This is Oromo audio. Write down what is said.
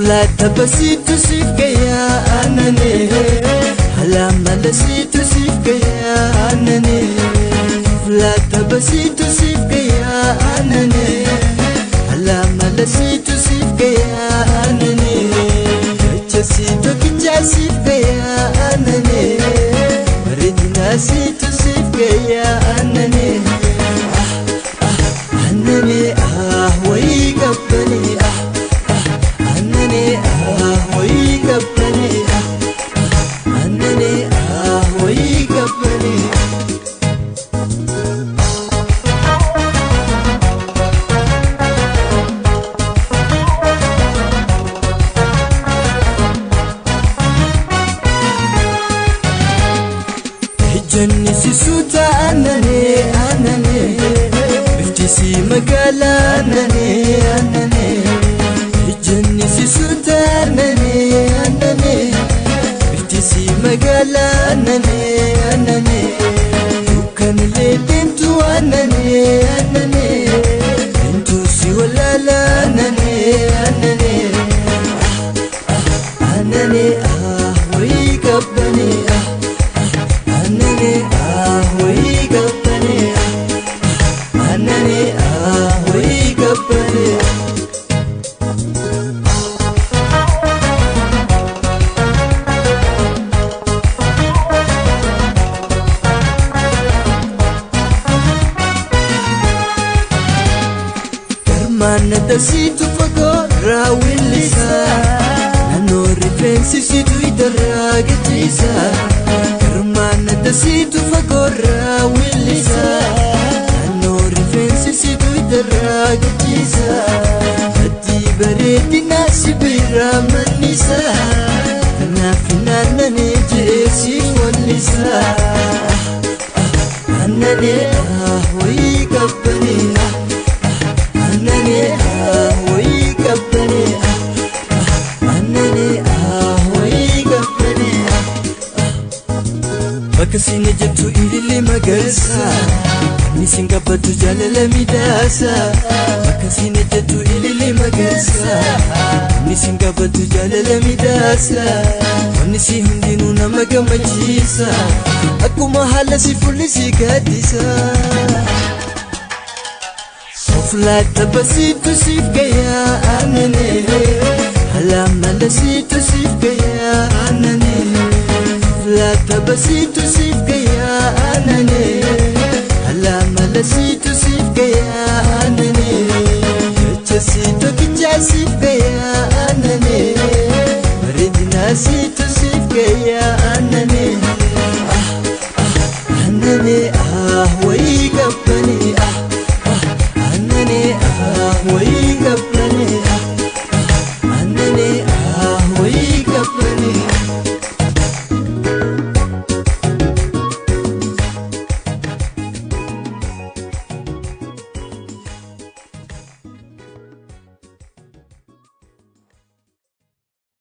Lata basitu sifgaya anane Halama lasitu sifgaya anane Lata basitu sifgaya anane Halama lasitu sifgaya anane Chasitu kinja sifgaya anane Maridina situ sifgaya anane Anane wai gabbani Janni si suta anane anane bifti si magala anane anane Janni si suta anane anane bifti si magala anane anane Dukan le tentu anane anane tentu si walala anane anane Anane wai gabbani Anane wai gabbani Anane wai gabbani Karmana dasitu fagora willisa Nano rifensi situ idaragitisa Karmana dasitu fagora willisa Nano rifensi situ idaragitisa Hati bareti nasi bira manisa Kanafinana nejesi wallisa Anane wai gabbani Anane wai gabbani Anane wai gabbani Bakka sini jettu ilillee magarsa Inni sin gabbatu jaalala midhaasa Bakka sini jettu ilillee magarsa Inni sin gabbatu jaalala midhaasa Wanni si hundinuu nama gammachiisa Akkuma haala si fulli si gaaddisa Lata basitu sifgaya anane Halama lasitu sifgaya anane Lata basitu sifgaya anane Halama lasitu sifgaya anane Chasitu kinja sifgaya anane Maridina situ sifgaya anane Anane wai gabbani Anane wai